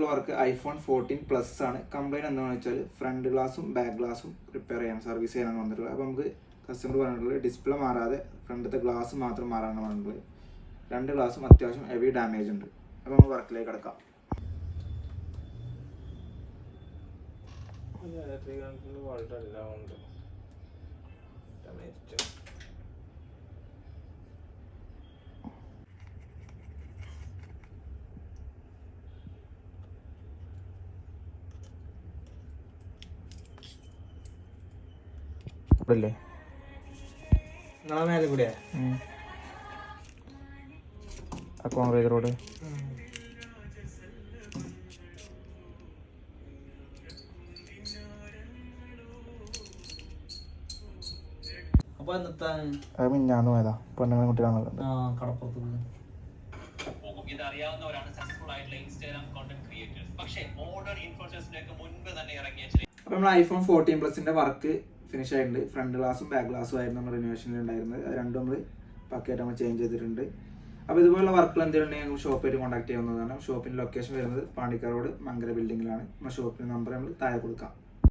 Work iPhone 14 Plus ആണ്. Complaint എന്താണെന്ന് വെച്ചാൽ ഫ്രണ്ട് ഗ്ലാസും ബാക്ക് ഗ്ലാസും റിപ്പയർ ചെയ്യാൻ സർവീസ് ചെയ്യാനാണ് വന്നിട്ടുള്ളത്. അപ്പോൾ നമുക്ക് കസ്റ്റമർ പറഞ്ഞിട്ടുള്ളത് ഡിസ്പ്ലേ മാറാതെ ഫ്രണ്ടത്തെ ഗ്ലാസ് മാത്രം മാറാനാണ് പറഞ്ഞിട്ടുള്ളത്. രണ്ട് ഗ്ലാസും അത്യാവശ്യം ഹെവി ഡാമേജ് ഉണ്ട്. അപ്പോൾ നമുക്ക് വർക്കിലേക്ക് കിടക്കാം. ല്ലേ മേലെ കൂടെ കോൺക്രീറ്റ് റോഡ് അപ്പൊ മിഞ്ഞാന്ന് പോയതാ പെണ്ണുങ്ങളെ കുട്ടികളാണ് കടപ്പുറത്ത്. ഇതറിയാവുന്നവരാണ് സക്സസ്ഫുൾ ആയിട്ടുള്ള ഇൻസ്റ്റാഗ്രാം കോണ്ടന്റ് ക്രിയേറ്റേഴ്സ്. പക്ഷേ മോഡേൺ ഇൻഫ്ലുവൻസേഴ്സിനൊക്കെ മുൻപ് തന്നെ ഇറങ്ങിയ അപ്പോൾ നമ്മൾ iPhone 14 Plusന്റെ വർക്ക് ഫിനിഷ് ആയിട്ടുണ്ട്. ഫ്രണ്ട് ഗ്ലാസും ബാക്ക് ഗ്ലാസും ആയിരുന്നു നമ്മൾ റിനോവേഷനിൽ ഉണ്ടായിരുന്നത്. അത് രണ്ടും നമ്മൾ പക്കയായിട്ട് നമ്മൾ ചേഞ്ച് ചെയ്തിട്ടുണ്ട്. അപ്പോൾ ഇതുപോലുള്ള വർക്കുകൾ എന്തെങ്കിലും ഉണ്ടെങ്കിൽ നമുക്ക് ഷോപ്പായിട്ട് കോൺടാക്ട് ചെയ്യാവുന്നതാണ്. ഷോപ്പിൻ്റെ ലൊക്കേഷൻ വരുന്നത് പാണ്ടിക്കാട് റോഡ് മങ്കര ബിൽഡിങ്ങിലാണ്. നമ്മുടെ ഷോപ്പിൻ്റെ നമ്പർ നമ്മൾ താഴെ കൊടുക്കാം.